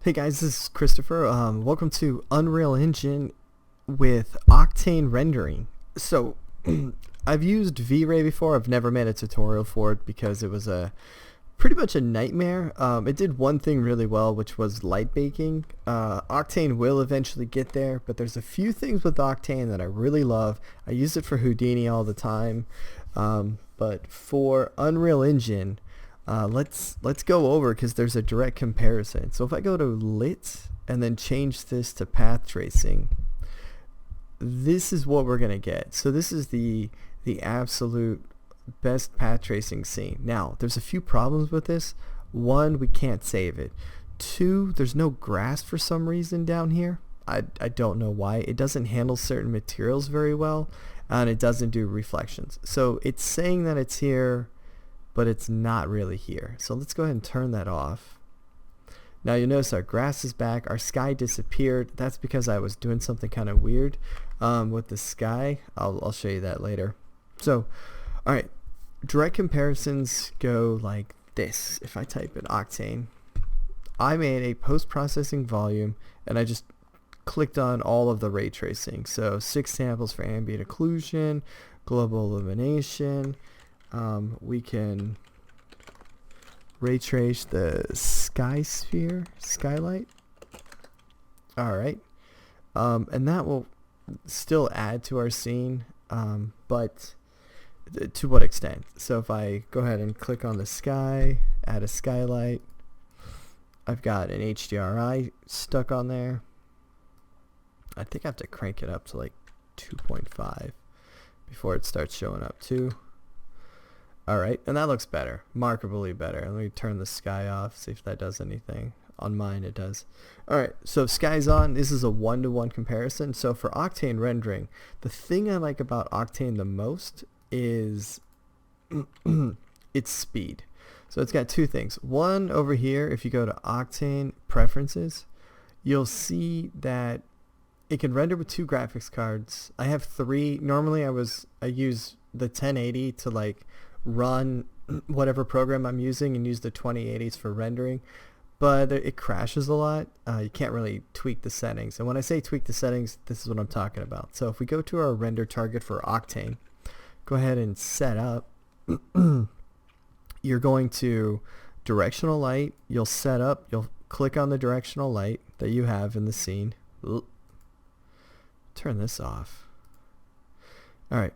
Hey guys, this is Christopher. Welcome to Unreal Engine with Octane rendering. So, I've used V-Ray before. I've never made a tutorial for it because it was a pretty much a nightmare. It did one thing really well, which was light baking. Octane will eventually get there, but there's a few things with Octane that I really love. I use it for Houdini all the time, but for Unreal Engine, let's go over because there's a direct comparison. So if I go to lit and then change this to path tracing, this is what we're gonna get. So this is the absolute best path tracing scene. Now there's a few problems with this. One, we can't save it. Two, there's no grass for some reason down here. I don't know why. It doesn't handle certain materials very well, and it doesn't do reflections. So it's saying that it's here, but it's not really here. So let's go ahead and turn that off. Now you'll notice our grass is back, our sky disappeared. That's because I was doing something kind of weird with the sky. I'll show you that later. So, alright, direct comparisons go like this. If I type in Octane, I made a post-processing volume and I just clicked on all of the ray tracing. So 6 samples for ambient occlusion, global illumination. We can ray trace the skylight. Alright. And that will still add to our scene, but to what extent? So if I go ahead and click on the sky, add a skylight, I've got an HDRI stuck on there. I think I have to crank it up to like 2.5 before it starts showing up too. Alright, and that looks better, markedly better. Let me turn the sky off, see if that does anything. On mine it does. Alright, so if sky's on, this is a 1-to-1 comparison. So for Octane rendering, the thing I like about Octane the most is its speed. So it's got two things. One, over here, if you go to Octane Preferences, you'll see that it can render with 2 graphics cards. I have 3. Normally I use the 1080 to like run whatever program I'm using and use the 2080s for rendering, but it crashes a lot. You can't really tweak the settings, and when I say tweak the settings, this is what I'm talking about. So if we go to our render target for Octane, go ahead and set up. You're going to directional light. You'll set up, you'll click on the directional light that you have in the scene. Turn this off. Alright,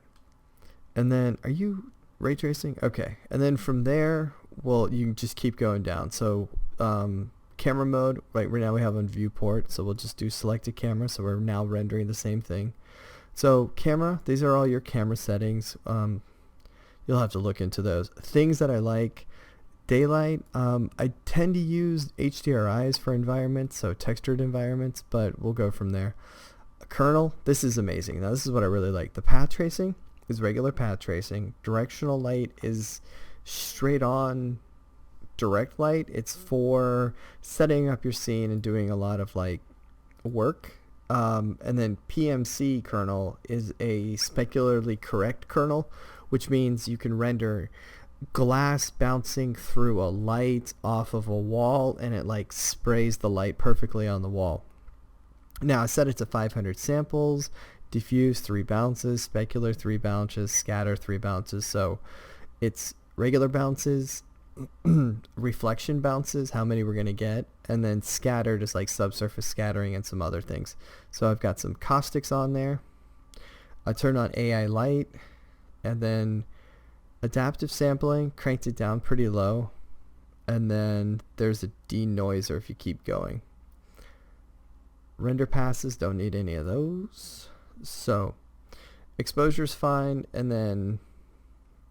and then are you ray tracing? Okay, and then from there, well, you can just keep going down. So camera mode, right now we have on viewport, so we'll just do selected camera, so we're now rendering the same thing. So camera, these are all your camera settings. You'll have to look into those. Things that I like: daylight. I tend to use HDRIs for environments, so textured environments, but we'll go from there. Kernel, this is amazing. Now this is what I really like. The path tracing is regular path tracing. Directional light is straight on direct light. It's for setting up your scene and doing a lot of like work. And then PMC kernel is a specularly correct kernel, which means you can render glass bouncing through a light off of a wall and it like sprays the light perfectly on the wall. Now I set it to 500 samples, diffuse 3 bounces, specular 3 bounces, scatter 3 bounces. So it's regular bounces, reflection bounces, how many we're going to get, and then scattered is like subsurface scattering and some other things. So I've got some caustics on there. I turned on AI light, and then adaptive sampling, cranked it down pretty low, and then there's a denoiser if you keep going. Render passes, don't need any of those. So exposure's fine, and then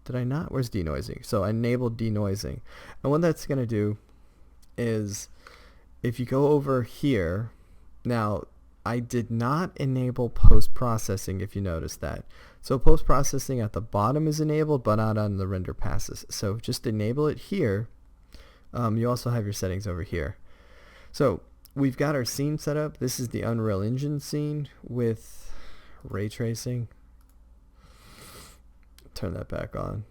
did I not? Where's denoising? So I enabled denoising, and what that's going to do is if you go over here, now I did not enable post-processing, if you notice that. So post-processing at the bottom is enabled, but not on the render passes. So just enable it here. You also have your settings over here. So we've got our scene set up. This is the Unreal Engine scene with ray tracing. Turn that back on.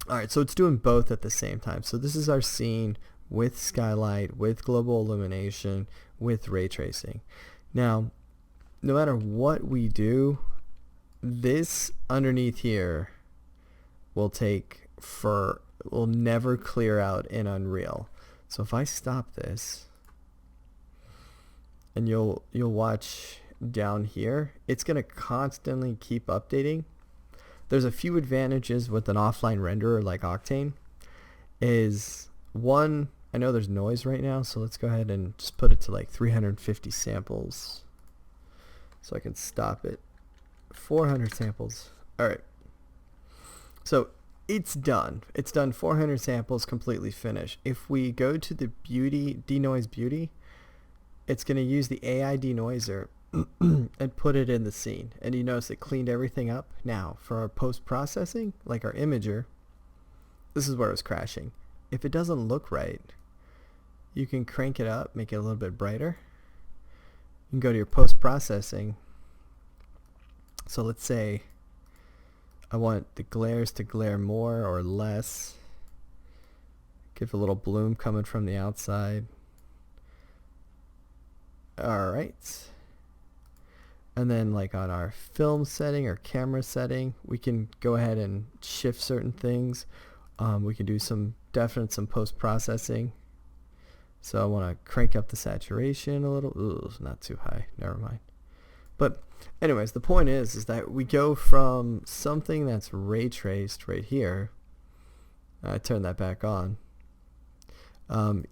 Alright, so it's doing both at the same time. So this is our scene with skylight, with global illumination, with ray tracing. Now, no matter what we do, this underneath here will never clear out in Unreal. So if I stop this, and you'll watch down here, it's going to constantly keep updating. There's a few advantages with an offline renderer like Octane. Is one, I know there's noise right now, so let's go ahead and just put it to like 350 samples so I can stop it. 400 samples. Alright, so it's done. It's done 400 samples, completely finished. If we go to the denoise beauty, it's going to use the AI denoiser and put it in the scene. And you notice it cleaned everything up. Now, for our post-processing, like our imager, this is where it was crashing. If it doesn't look right, you can crank it up, make it a little bit brighter. You can go to your post-processing. So let's say I want the glares to glare more or less. Give a little bloom coming from the outside. Alright. And then like on our film setting or camera setting, we can go ahead and shift certain things. We can do some post-processing. So I want to crank up the saturation a little. Ooh, it's not too high. Never mind. But anyways, the point is that we go from something that's ray traced right here. I turn that back on.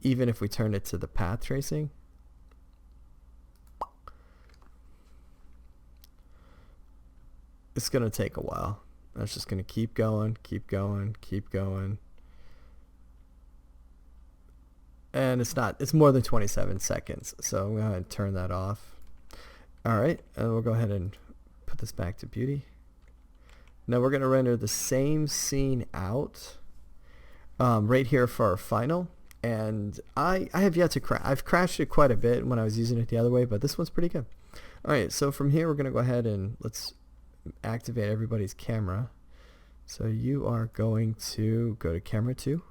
Even if we turn it to the path tracing, it's going to take a while. That's just going to keep going, keep going, keep going. And it's more than 27 seconds. So I'm going to turn that off. Alright, and we'll go ahead and put this back to beauty. Now we're going to render the same scene out right here for our final. And I have yet to crash. I've crashed it quite a bit when I was using it the other way, but this one's pretty good. Alright, so from here we're going to go ahead and let's activate everybody's camera. So you are going to go to camera 2.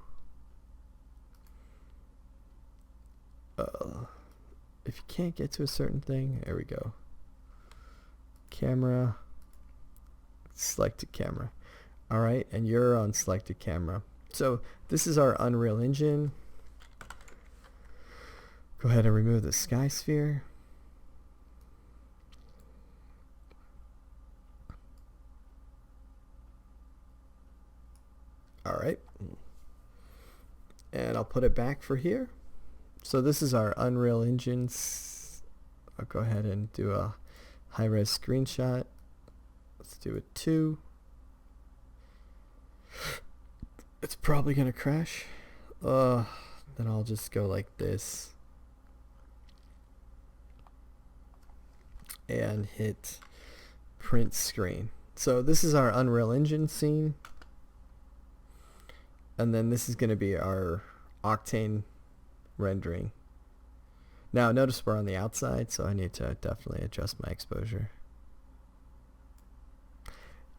If you can't get to a certain thing, there we go. Camera, selected camera. Alright, and you're on selected camera. So this is our Unreal Engine. Go ahead and remove the sky sphere. Alright, and I'll put it back for here. So this is our Unreal Engine. I'll go ahead and do a high-res screenshot. Let's do a 2. It's probably gonna crash. Then I'll just go like this and hit print screen. So this is our Unreal Engine scene. And then this is going to be our Octane rendering. Now notice we're on the outside, so I need to definitely adjust my exposure.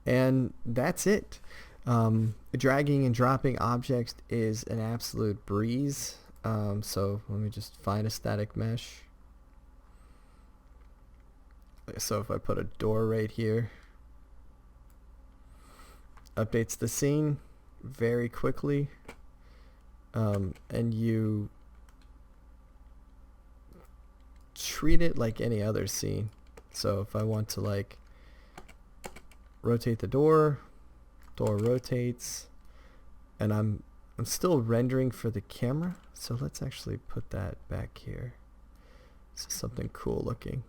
And that's it. Dragging and dropping objects is an absolute breeze. So let me just find a static mesh. So if I put a door right here, updates the scene very quickly, and you treat it like any other scene. So if I want to like rotate the door rotates, and I'm still rendering for the camera, so let's actually put that back here. This is something cool looking.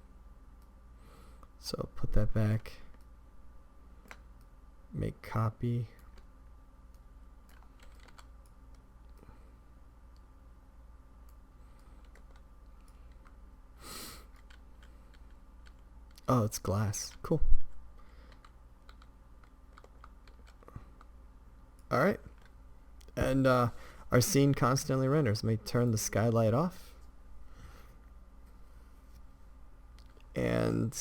So put that back, make copy. Oh, it's glass. Cool. Alright. And our scene constantly renders. Let me turn the skylight off. And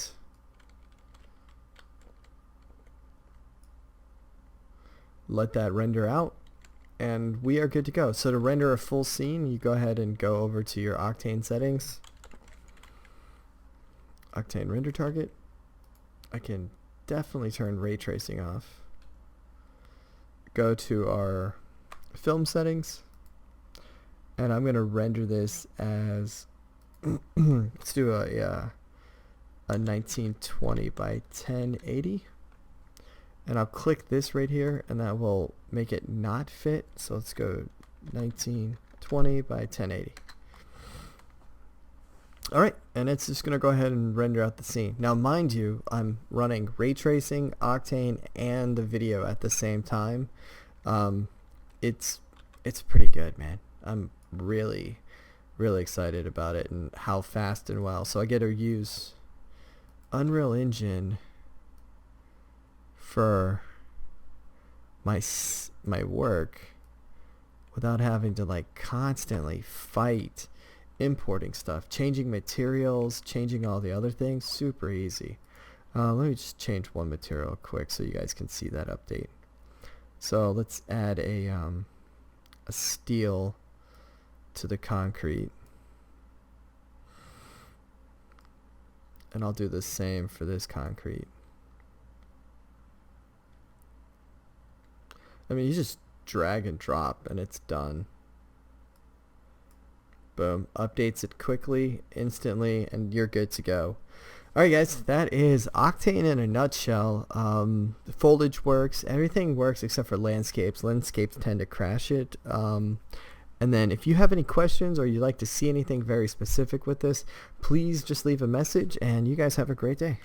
let that render out. and we are good to go. So to render a full scene, you go ahead and go over to your Octane settings, Octane render target. I can definitely turn ray tracing off. Go to our film settings, and I'm going to render this as let's do a 1920 by 1080, and I'll click this right here, and that will make it not fit. So let's go 1920 by 1080. Alright, and it's just going to go ahead and render out the scene. Now mind you, I'm running ray tracing, Octane, and the video at the same time. It's pretty good, man. I'm really excited about it and how fast and well. So I get to use Unreal Engine for my work without having to like constantly fight importing stuff, changing materials, changing all the other things. Super easy. Let me just change one material quick so you guys can see that update. So let's add a steel to the concrete, and I'll do the same for this concrete. I mean, you just drag and drop and it's done. Boom, updates it quickly, instantly, and you're good to go. Alright guys, that is Octane in a nutshell. The foliage works, everything works except for landscapes. Landscapes tend to crash it. And then if you have any questions or you'd like to see anything very specific with this, please just leave a message, and you guys have a great day.